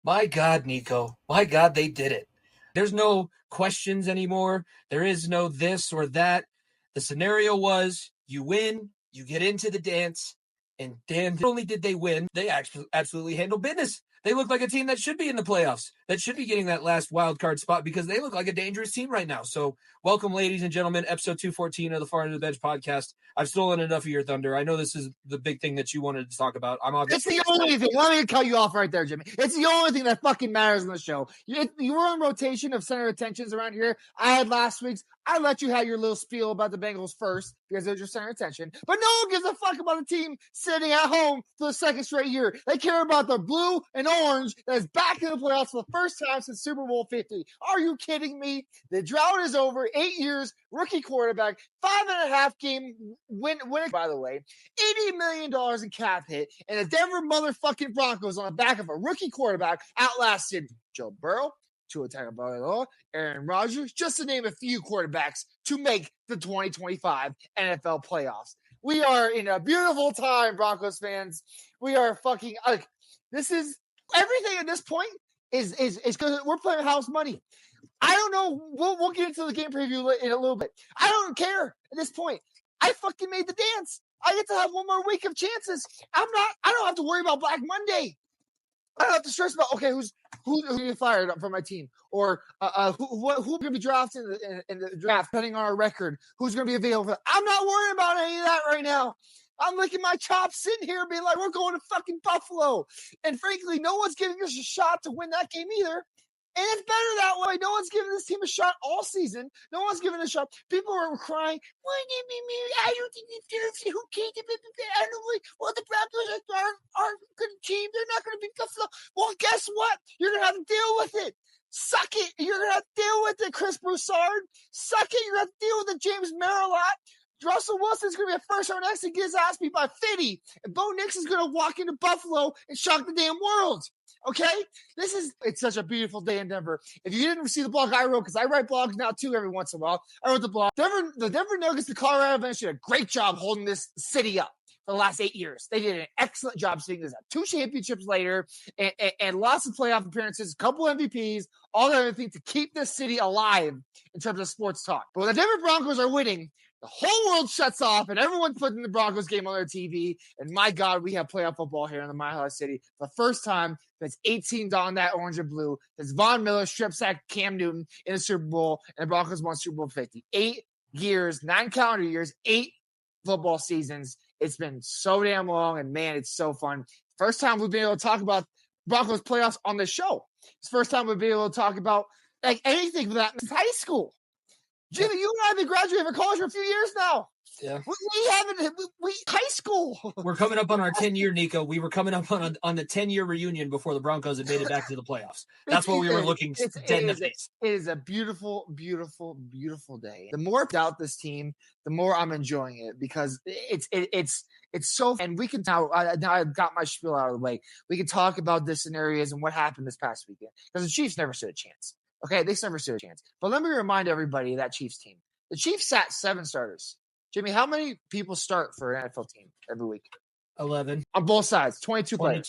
My God, Nico. My God, they did it. There's no questions anymore. There is no this or that. The scenario was you win, you get into the dance, and damn, not only did they win, they absolutely handled business. They look like a team that should be in the playoffs, that should be getting that last wild card spot because they look like a dangerous team right now. So, welcome, ladies and gentlemen, episode 214 of the Far End of the Bench podcast. I've stolen enough of your thunder. I know this is the big thing that you wanted to talk about. It's the only thing. Let me cut you off right there, Jimmy. It's the only thing that fucking matters in the show. You were on rotation of center attentions around here. I had last week's. I let you have your little spiel about the Bengals first because it was your center attention. But no one gives a fuck about a team sitting at home for the second straight year. They care about the blue and orange that is back in the playoffs for the first time since Super Bowl 50. Are you kidding me? The drought is over. 8 years, rookie quarterback, 5.5 game winner, by the way, $80 million in cap hit, and the Denver motherfucking Broncos on the back of a rookie quarterback outlasted Joe Burrow, Tua Tagovailoa, Aaron Rodgers, just to name a few quarterbacks to make the 2025 NFL playoffs. We are in a beautiful time, Broncos fans. We are fucking like this is everything at this point is because we're playing house money. I don't know. We'll get into the game preview in a little bit. I don't care at this point. I fucking made the dance. I get to have one more week of chances. I don't have to worry about Black Monday. I don't have to stress about, okay, who's get fired from my team, or who's going to be drafted in the draft, depending on our record, who's going to be available. I'm not worrying about any of that right now. I'm licking my chops sitting here being like, we're going to fucking Buffalo. And frankly, no one's giving us a shot to win that game either. And it's better that way. No one's giving this team a shot all season. No one's giving a shot. People are crying, why did me? I don't think they deserve it. Who cares? I don't really, well, the Broncos aren't a good team. They're not going to be Buffalo. Well, guess what? You're going to have to deal with it. Suck it. You're going to have to deal with it, Chris Broussard. Suck it. You're going to have to deal with it, James Marilot. Russell Wilson's going to be a first round exit and get his ass beat by Fitty. And Bo Nix is going to walk into Buffalo and shock the damn world. Okay? It's such a beautiful day in Denver. If you didn't see the blog I wrote, because I write blogs now too every once in a while, I wrote the blog. The Denver Nuggets, the Colorado Avalanche did a great job holding this city up for the last 8 years. They did an excellent job seeing this up. 2 championships later and lots of playoff appearances, a couple MVPs, all that other things to keep this city alive in terms of sports talk. But when the Denver Broncos are winning, the whole world shuts off and everyone's putting the Broncos game on their TV. And my God, we have playoff football here in the Mile High City. For the first time that's 18 on that orange and blue. That's Von Miller strip sacked Cam Newton in the Super Bowl, and the Broncos won Super Bowl 50. 8 years, 9 calendar years, 8 football seasons. It's been so damn long, and man, it's so fun. First time we've been able to talk about Broncos playoffs on this show. It's the first time we've been able to talk about like anything for that since high school. Jimmy, you and I have been graduating from college for a few years now. Yeah. We high school. We're coming up on our 10-year, Nico. We were coming up on the 10-year reunion before the Broncos had made it back to the playoffs. That's what we were looking dead in the face. It is a beautiful, beautiful, beautiful day. The more I doubt this team, the more I'm enjoying it because it's so. And we can now I've got my spiel out of the way. We can talk about this scenarios and what happened this past weekend because the Chiefs never stood a chance. Okay, they never stood a chance. But let me remind everybody of that Chiefs team. The Chiefs sat 7 starters. Jimmy, how many people start for an NFL team every week? 11. On both sides, 22 players.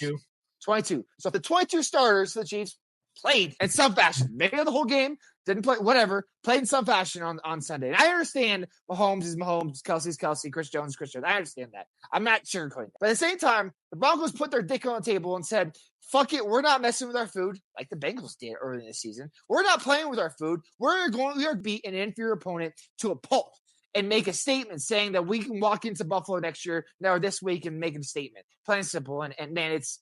22. So if the 22 starters for the Chiefs played in some fashion, maybe not the whole game, didn't play, whatever, played in some fashion on Sunday. And I understand Mahomes is Mahomes, Kelsey's Kelsey, Chris Jones is Chris Jones. I understand that. I'm not sugarcoating that. But at the same time, the Broncos put their dick on the table and said, fuck it, we're not messing with our food like the Bengals did early in the season. We're not playing with our food. We are going to beat an inferior opponent to a pulp and make a statement saying that we can walk into Buffalo next year, or this week, and make a statement. Plain and simple. And man, it's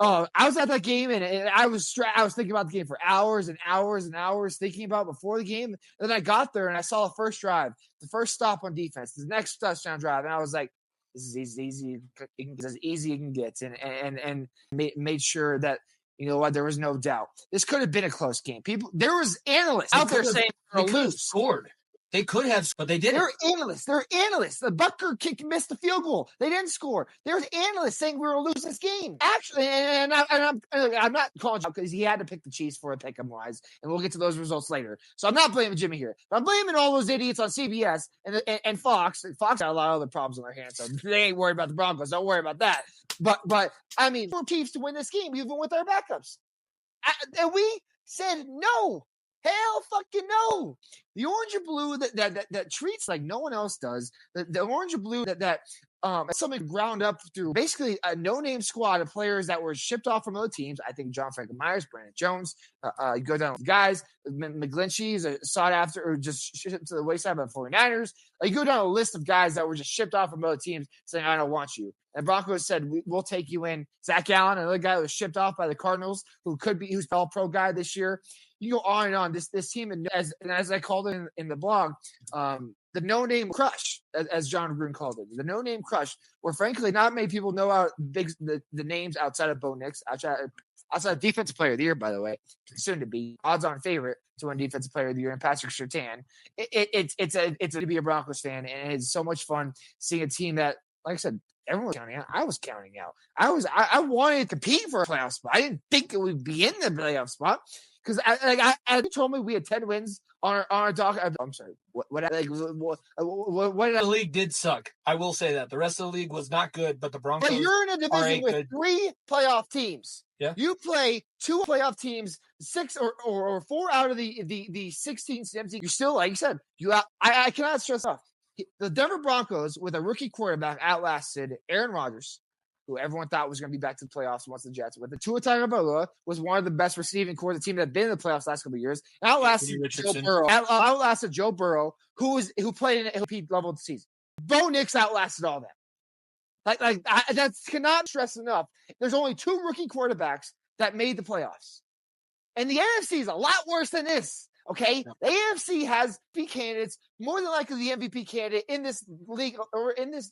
I was at that game and I was thinking about the game for hours and hours and hours, thinking about it before the game. And then I got there and I saw the first drive, the first stop on defense, the next touchdown drive, and I was like, "This is easy. It's as easy as it can get." And made sure that you know what, there was no doubt this could have been a close game. There was analysts out there saying they could have scored. They could have, but they didn't. They're analysts. The Butker kick missed the field goal. They didn't score. There's analysts saying we were going to lose this game. Actually, and I'm not calling out because he had to pick the Chiefs for a pick 'em wise, and we'll get to those results later. So I'm not blaming Jimmy here. But I'm blaming all those idiots on CBS and Fox. Fox had a lot of other problems on their hands, so they ain't worried about the Broncos. Don't worry about that. But I mean, for Chiefs to win this game, even with our backups. And we said no. Hell fucking no. The orange and blue that treats like no one else does. The orange and blue that something ground up through basically a no-name squad of players that were shipped off from other teams. I think John Franklin Myers, Brandon Jones, you go down with guys, McGlinchey is sought after or just shipped to the wayside by the 49ers. You go down a list of guys that were just shipped off from other teams saying, I don't want you. And Broncos said, we'll take you in. Zach Allen, another guy that was shipped off by the Cardinals, who's all pro guy this year. You go on and on. This team, and as I called it in the blog, the no-name crush, as John Gruden called it, the no-name crush, where frankly not many people know how the names outside of Bo Nix, outside of Defensive Player of the Year, by the way, soon to be odds-on favorite to win Defensive Player of the Year, and Patrick Surtain. It's to be a Broncos fan, and it's so much fun seeing a team that, like I said, everyone was counting out. I was counting out. I wanted to compete for a playoff spot. I didn't think it would be in the playoff spot. Because I told me we had 10 wins on our dock. I'm sorry. What the league did suck. I will say that the rest of the league was not good, but the Broncos. But you're in a division with 3 playoff teams. Yeah. You play 2 playoff teams, 6 or 4 out of the 16 teams. You're still, like you said, I cannot stress enough. The Denver Broncos with a rookie quarterback outlasted Aaron Rodgers, who everyone thought was going to be back to the playoffs once the Jets. With the Tua Tagovailoa was one of the best receiving corps, the team that had been in the playoffs last couple of years. Outlasted Joe Burrow, who played an MVP level season. Bo Nix outlasted all that. That cannot stress enough. There's only 2 rookie quarterbacks that made the playoffs, and the NFC is a lot worse than this. Okay, the AFC has MVP candidates, more than likely the MVP candidate in this league or in this.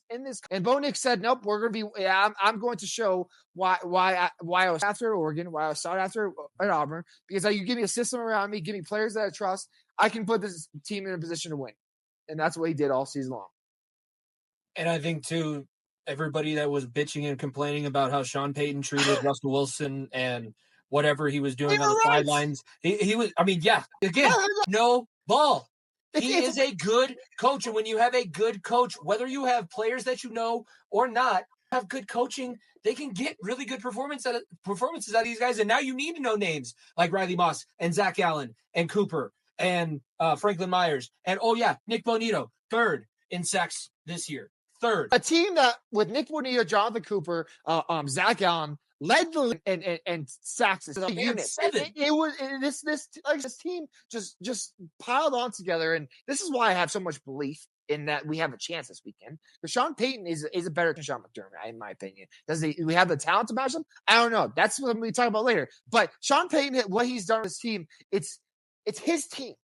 And Bo Nix said, "Nope, we're going to be. I'm going to show why I was after Oregon, why I was sought after at Auburn, because you give me a system around me, give me players that I trust, I can put this team in a position to win." And that's what he did all season long. And I think too, everybody that was bitching and complaining about how Sean Payton treated Russell Wilson and whatever he was doing on the sidelines. He was, I mean, yeah, again, no ball. He is a good coach. And when you have a good coach, whether you have players that you know or not, have good coaching, they can get really good performances out of these guys. And now you need to know names like Riley Moss and Zach Allen and Cooper and Franklin Myers. And, Nick Bonito, 3rd in sacks this year. 3rd. A team that with Nick Bonito, Jonathan Cooper, Zach Allen, led the league and sacks as a unit. It was this team just piled on together, and this is why I have so much belief in that we have a chance this weekend. Because Sean Payton is a better than Sean McDermott, in my opinion. Do we have the talent to match him? I don't know. That's what we talk about later. But Sean Payton, what he's done with his team, it's his team.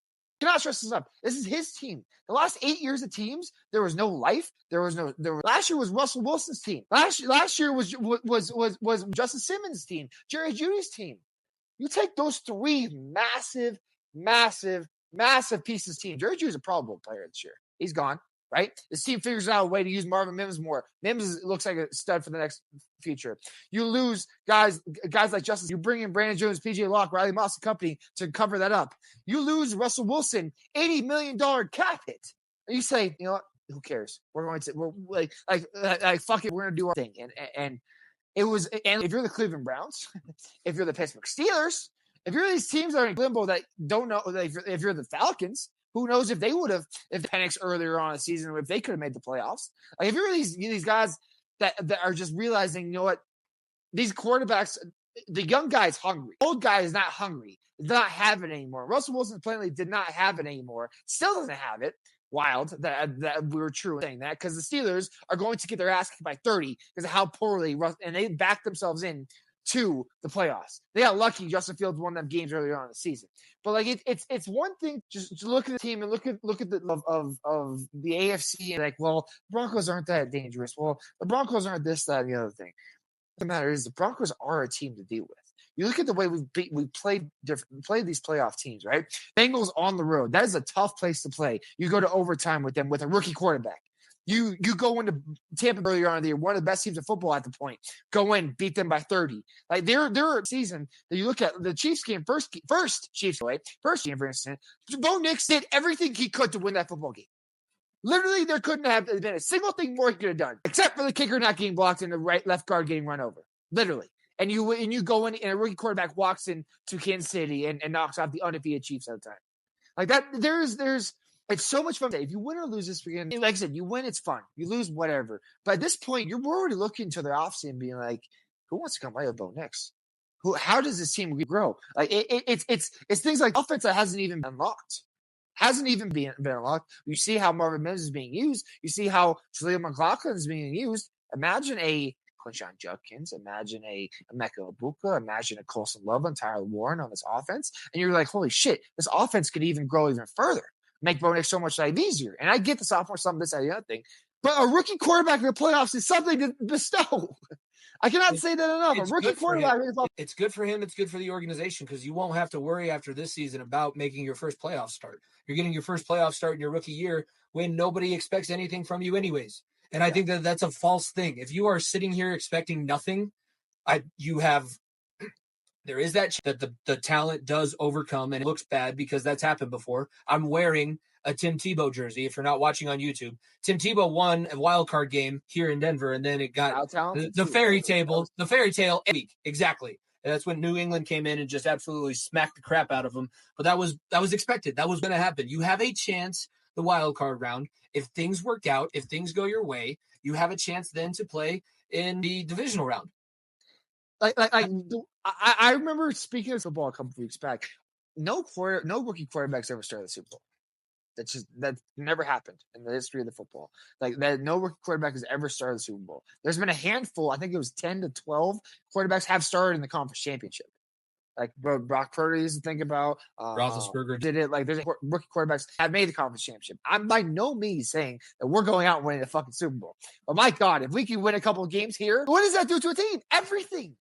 Cannot stress this up. This is his team. The last 8 years of teams, there was no life. Last year was Russell Wilson's team. Last year was Justin Simmons' team, Jerry Jeudy's team. You take those 3 massive pieces team. Jerry Jeudy's a Pro Bowl player this year. He's gone, right? This team figures out a way to use Marvin Mims more. Mims looks like a stud for the next future. You lose guys like Justice. You bring in Brandon Jones, PJ Locke, Riley Moss and company to cover that up. You lose Russell Wilson, $80 million cap hit. And you say, you know what? Who cares? We're fuck it. We're going to do our thing. And if you're the Cleveland Browns, if you're the Pittsburgh Steelers, if you're these teams that are in limbo that don't know, if you're the Falcons, who knows if they would have, if Penix earlier on in the season, if they could have made the playoffs. Like if you're these guys that are just realizing, you know what, these quarterbacks, the young guy is hungry. Old guy is not hungry. Does not have it anymore. Russell Wilson plainly did not have it anymore. Still doesn't have it. Wild that we were true in saying that, because the Steelers are going to get their ass kicked by 30 because of how poorly and they backed themselves in to the playoffs. They got lucky. Justin Fields won them games earlier on in the season. But like it's one thing just to look at the team and look at the of the AFC and like, well, Broncos aren't that dangerous. Well, the Broncos aren't this, that, and the other thing. The matter is the Broncos are a team to deal with. You look at the way we played these playoff teams, right? Bengals on the road. That is a tough place to play. You go to overtime with them with a rookie quarterback. You go into Tampa earlier on in the year, one of the best teams in football at the point. Go in, beat them by 30. Like their season that you look at the Chiefs game, first Chiefs away, first game for instance. Bo Nix did everything he could to win that football game. Literally, there couldn't have been a single thing more he could have done, except for the kicker not getting blocked and the left guard getting run over. Literally. and you go in and a rookie quarterback walks in to Kansas City and knocks off the undefeated Chiefs at the time. Like that, there's it's so much fun. If you win or lose this weekend, like I said, you win, it's fun. You lose, whatever. But at this point, you're already looking to the offseason being like, who wants to come play with Bo Nix? How does this team grow? Like it's things like offense that hasn't even been unlocked. Hasn't even been unlocked. You see how Marvin Mims is being used. You see how Jaleel McLaughlin is being used. Imagine a Quinshon Judkins. Imagine a Emeka Ibuka. Imagine a Colson Love and Tyler Warren on this offense. And you're like, holy shit, this offense could even grow even further. Make Bo Nix so much life easier. And I get the sophomore something, this, that, the other thing. But a rookie quarterback in the playoffs is something to bestow. I cannot say that enough. A rookie quarterback. It's good for him. It's good for the organization because you won't have to worry after this season about making your first playoff start. You're getting your first playoff start in your rookie year when nobody expects anything from you anyways. And I think that that's a false thing. If you are sitting here expecting nothing, there is that the talent does overcome, and it looks bad because that's happened before. I'm wearing a Tim Tebow jersey. If you're not watching on YouTube, Tim Tebow won a wild card game here in Denver, and then it got the fairy tale week. Exactly. And that's when New England came in and just absolutely smacked the crap out of them. But that was expected. That was going to happen. You have a chance the wild card round. If things work out, if things go your way, you have a chance then to play in the divisional round. I remember speaking of football a couple of weeks back. No rookie quarterbacks ever started the Super Bowl. That never happened in the history of the football. Like that, no rookie quarterback has ever started the Super Bowl. There's been a handful. I think it was 10 to 12 quarterbacks have started in the conference championship. Like Brock Purdy used to think about. Roethlisberger did it. Like there's rookie quarterbacks have made the conference championship. I'm by no means saying that we're going out and winning the fucking Super Bowl. But my God, if we can win a couple of games here, what does that do to a team? Everything.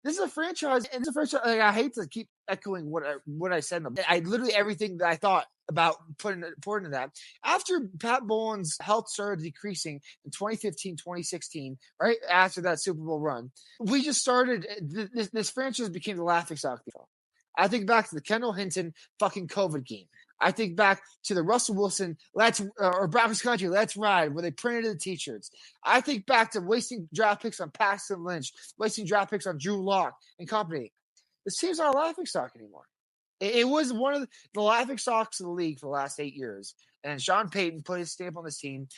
This is a franchise, and it's a franchise. Like, I hate to keep echoing what I said. I literally everything that I thought about putting into that. After Pat Bowlen's health started decreasing in 2015, 2016, right after that Super Bowl run, we just started, this franchise became the laughingstock. I think back to the Kendall Hinton fucking COVID game. I think back to the Russell Wilson, or Broncos country, let's ride, where they printed the t-shirts. I think back to wasting draft picks on Paxton Lynch, wasting draft picks on Drew Lock and company. This team's not a laughingstock anymore. It was one of the laughingstocks of the league for the last 8 years. And Sean Payton put his stamp on this team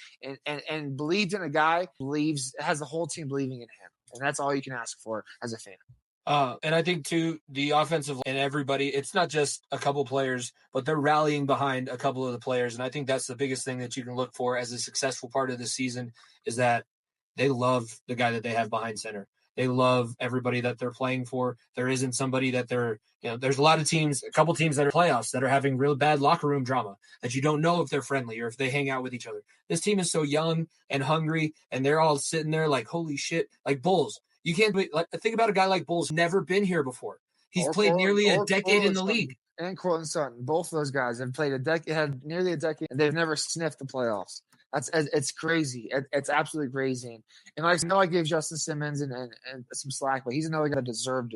and believed in a guy, has the whole team believing in him. And that's all you can ask for as a fan. And I think, too, the offensive and everybody, it's not just a couple players, but they're rallying behind a couple of the players. And I think that's the biggest thing that you can look for as a successful part of this season is that they love the guy that they have behind center. They love everybody that they're playing for. There isn't somebody that there's a lot of teams, a couple teams that are playoffs that are having real bad locker room drama that you don't know if they're friendly or if they hang out with each other. This team is so young and hungry, and they're all sitting there like, holy shit, like Bulls. You can't think about a guy like Bulls, never been here before. He's played nearly a decade in the league. And Cortland Sutton, both of those guys have played nearly a decade, and they've never sniffed the playoffs. It's crazy. It's absolutely crazy. And I know I gave Justin Simmons and some slack, but he's another guy that deserved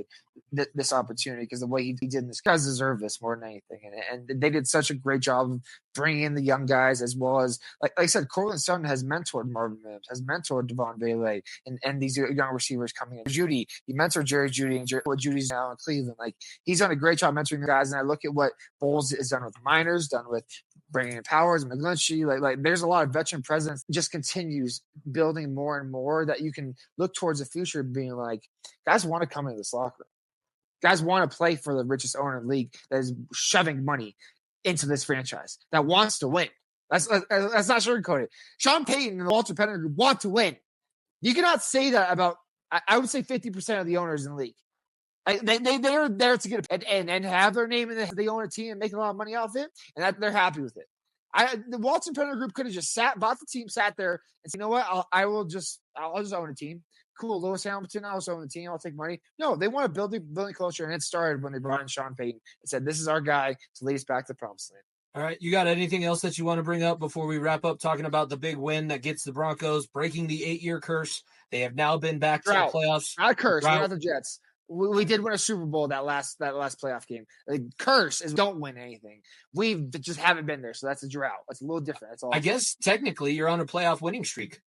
this opportunity because the way he did this, guys deserve this more than anything. And they did such a great job of bringing in the young guys as well as, like I said, Cortland Sutton has mentored Marvin Mims, has mentored Devon Bailey, and these young receivers coming in. Judy, he mentored Jerry Judy, and what Judy's now in Cleveland. Like he's done a great job mentoring the guys. And I look at what Bowles has done with Miners, done with bringing in Powers, McGlinchey, like there's a lot of veteran presence. Just continues building more and more that you can look towards the future, being like, guys want to come into this locker room. Guys want to play for the richest owner in the league that is shoving money into this franchise that wants to win. That's not sugarcoated. Sean Payton and the Walter Penner Group want to win. You cannot say that about, I would say 50% of the owners in the league. They are there to get and have their name in they own a team and make a lot of money off it, and that they're happy with it. The Walton Penner Group could have just bought the team, sat there, and said, you know what? I'll just own a team. Cool, Lewis Hamilton, I'll just own the team. I'll take money. No, they want to build a building culture, and it started when they brought in Sean Payton and said, "This is our guy to lead us back to the promised land." All right, you got anything else that you want to bring up before we wrap up talking about the big win that gets the Broncos breaking the 8-year curse? They have now been back to the playoffs. Not a curse. We're not the Jets. We did win a Super Bowl that last playoff game. The curse is don't win anything. We just haven't been there, so that's a drought. That's a little different. That's all. I guess technically you're on a playoff winning streak.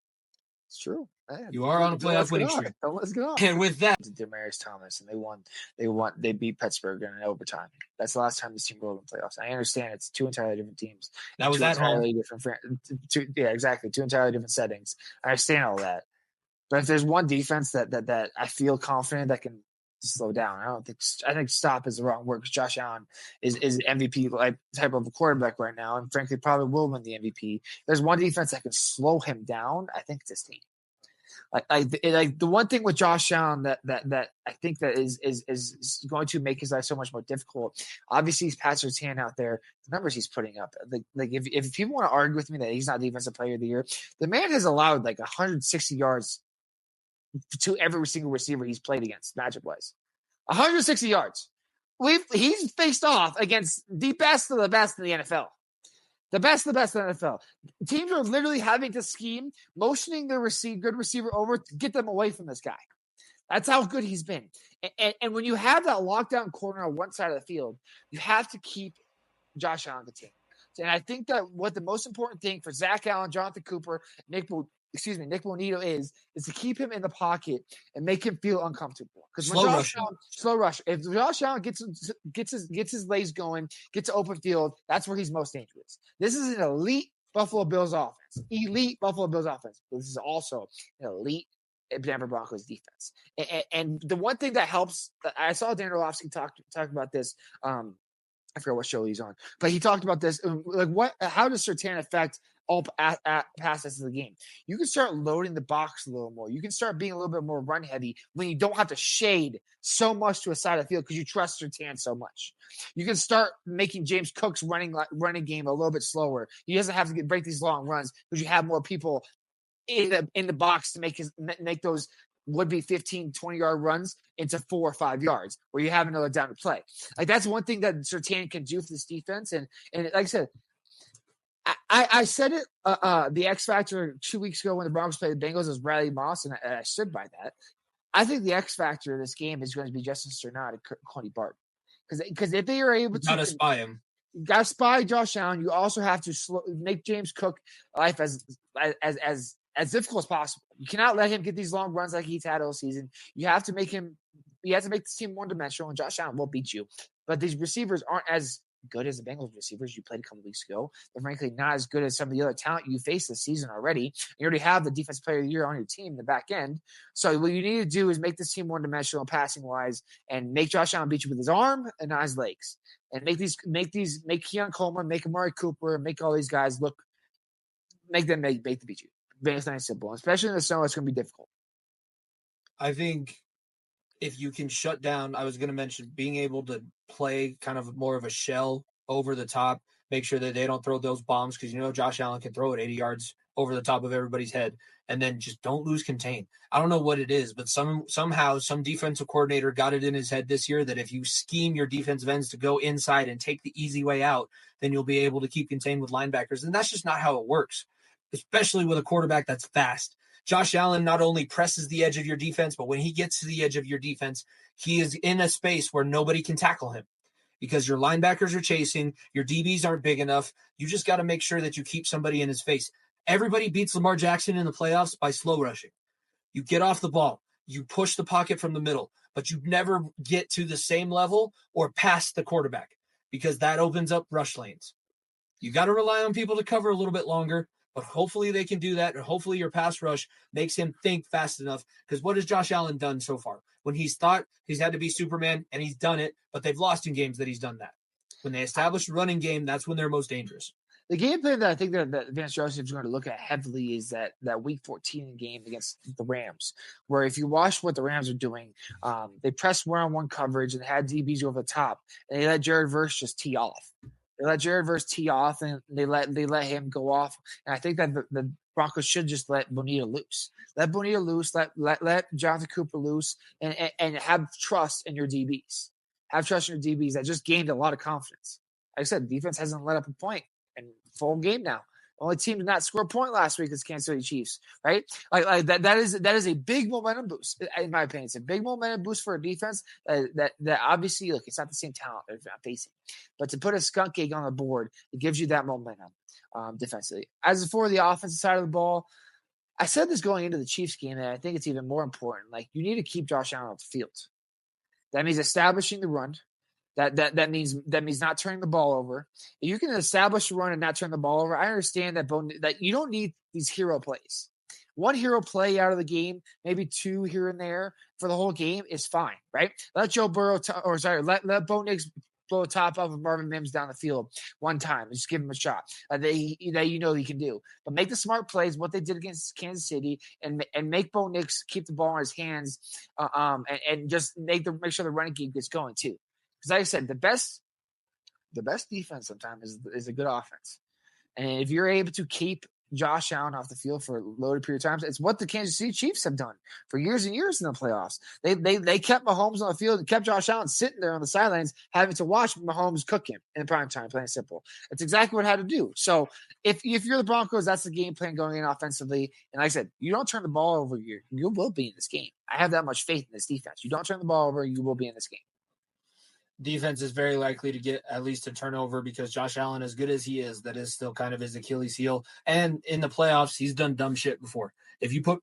It's true. You are on a playoff winning streak. Let's get on. And with that, Demaryius Thomas, and they beat Pittsburgh in overtime. That's the last time this team rolled in playoffs. I understand it's two entirely different teams. That was two at entirely home. different. Yeah, exactly. Two entirely different settings. I understand all that. But if there's one defense that I feel confident that can slow down, I think stop is the wrong word, because Josh Allen is MVP like type of a quarterback right now, and frankly probably will win the MVP. There's one defense that can slow him down. I think it's this team. Like the one thing with Josh Allen that I think that is going to make his life so much more difficult. Obviously, he's Pat Surtain out there. The numbers he's putting up, like if people want to argue with me that he's not defensive player of the year, the man has allowed like 160 yards to every single receiver he's played against, matchup wise. 160 yards. He's faced off against the best of the best in the NFL. The best of the best in the NFL. Teams are literally having to scheme, motioning their good receiver over to get them away from this guy. That's how good he's been. And when you have that lockdown corner on one side of the field, you have to keep Josh Allen contained. And I think that what the most important thing for Zach Allen, Jonathan Cooper, Nick Bonito is to keep him in the pocket and make him feel uncomfortable. Because slow rush. If Josh Allen gets his legs going, gets to open field, that's where he's most dangerous. This is an elite Buffalo Bills offense. But this is also an elite Denver Broncos defense. And the one thing that helps, I saw Dan Orlovsky talk about this. I forget what show he's on, but he talked about this. How does Surtain affect all passes of the game? You can start loading the box a little more. You can start being a little bit more run heavy when you don't have to shade so much to a side of the field because you trust Surtain so much. You can start making James Cook's running game a little bit slower. He doesn't have to break these long runs because you have more people in the box to make those would-be 15, 20-yard runs into 4 or 5 yards where you have another down to play. Like, that's one thing that Surtain can do for this defense. And like I said, I said it, the X factor 2 weeks ago when the Broncos played the Bengals was Bradley Moss, and I stood by that. I think the X factor of this game is going to be Justin Sternad and Coney Barton. Because if they are able to... Got to spy him. You got to spy Josh Allen. You also have to make James Cook life as difficult as possible. You cannot let him get these long runs like he's had all season. You have to make this team one-dimensional, and Josh Allen will beat you. But these receivers aren't as good as the Bengals receivers you played a couple weeks ago. They're frankly not as good as some of the other talent you faced this season already. You already have the defensive player of the year on your team in the back end. So what you need to do is make this team one-dimensional passing-wise and make Josh Allen beat you with his arm and not his legs. And make Keon Coleman, make Amari Cooper, make all these guys make them beat you. Very nice and simple. Especially in the snow, it's going to be difficult. I think if you can shut down, I was going to mention being able to play kind of more of a shell over the top, make sure that they don't throw those bombs because Josh Allen can throw it 80 yards over the top of everybody's head, and then just don't lose contain. I don't know what it is, but somehow some defensive coordinator got it in his head this year that if you scheme your defensive ends to go inside and take the easy way out, then you'll be able to keep contained with linebackers, and that's just not how it works, especially with a quarterback that's fast. Josh Allen not only presses the edge of your defense, but when he gets to the edge of your defense, he is in a space where nobody can tackle him because your linebackers are chasing, your DBs aren't big enough. You just got to make sure that you keep somebody in his face. Everybody beats Lamar Jackson in the playoffs by slow rushing. You get off the ball, you push the pocket from the middle, but you never get to the same level or past the quarterback because that opens up rush lanes. You got to rely on people to cover a little bit longer, but hopefully they can do that, and hopefully your pass rush makes him think fast enough, because what has Josh Allen done so far? When he's thought he's had to be Superman, and he's done it, but they've lost in games that he's done that. When they establish a running game, that's when they're most dangerous. The game plan that I think that Vance Joseph is going to look at heavily is that Week 14 game against the Rams, where if you watch what the Rams are doing, they press one-on-one coverage and had DBs over the top, and they let Jared Verse just tee off. They let Jared Verse tee off, and they let him go off. And I think that the Broncos should just let Bonito loose. Let Bonito loose. Let Jonathan Cooper loose, and have trust in your DBs. Have trust in your DBs that just gained a lot of confidence. Like I said, the defense hasn't let up a point in full game now. The only team to not score a point last week is Kansas City Chiefs, right? Like that is a big momentum boost, in my opinion. It's a big momentum boost for a defense that obviously, look, it's not the same talent they're not facing. But to put a skunk egg on the board, it gives you that momentum defensively. As for the offensive side of the ball, I said this going into the Chiefs game, and I think it's even more important. Like, you need to keep Josh Allen off the field. That means establishing the run. That means not turning the ball over. If you can establish the run and not turn the ball over, I understand that you don't need these hero plays. One hero play out of the game, maybe two here and there for the whole game is fine, right? Let Joe Burrow let Bo Nix blow the top off of Marvin Mims down the field one time and just give him a shot that you know he can do. But make the smart plays, what they did against Kansas City, and make Bo Nix keep the ball in his hands, and just make sure the running game gets going too. Because like I said, the best defense sometimes is a good offense. And if you're able to keep Josh Allen off the field for a loaded period of time, it's what the Kansas City Chiefs have done for years and years in the playoffs. They kept Mahomes on the field and kept Josh Allen sitting there on the sidelines having to watch Mahomes cook him in prime time, plain and simple. That's exactly what I had to do. So if you're the Broncos, that's the game plan going in offensively. And like I said, you don't turn the ball over, you will be in this game. I have that much faith in this defense. You don't turn the ball over, you will be in this game. Defense is very likely to get at least a turnover because Josh Allen, as good as he is, that is still kind of his Achilles heel. And in the playoffs, he's done dumb shit before. If you put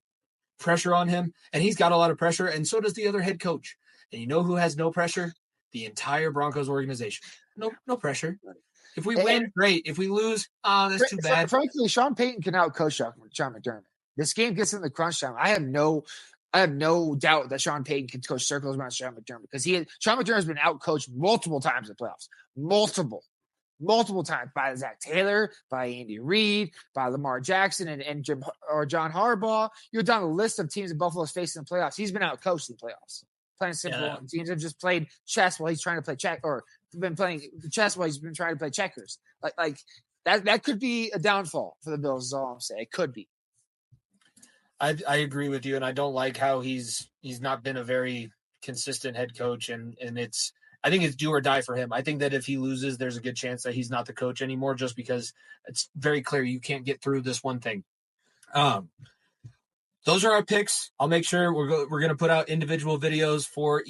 pressure on him, and he's got a lot of pressure, and so does the other head coach. And you know who has no pressure? The entire Broncos organization. No pressure. If we win, great. If we lose, that's too bad. Frankly, Sean Payton can outcoach Sean McDermott. This game gets in the crunch time. I have no doubt that Sean Payton can coach circles around Sean McDermott because Sean McDermott has been outcoached multiple times in playoffs. Multiple times by Zach Taylor, by Andy Reid, by Lamar Jackson, and John Harbaugh. You're down the list of teams that Buffalo's faced in the playoffs. He's been outcoached in the playoffs. Plain simple. Yeah. Teams have just played chess while he's trying to play check, or been playing chess while he's been trying to play checkers. Like that could be a downfall for the Bills. Is all I'm saying. It could be. I agree with you, and I don't like how he's not been a very consistent head coach, and I think it's do or die for him. I think that if he loses, there's a good chance that he's not the coach anymore, just because it's very clear you can't get through this one thing. Those are our picks. I'll make sure we're going to put out individual videos for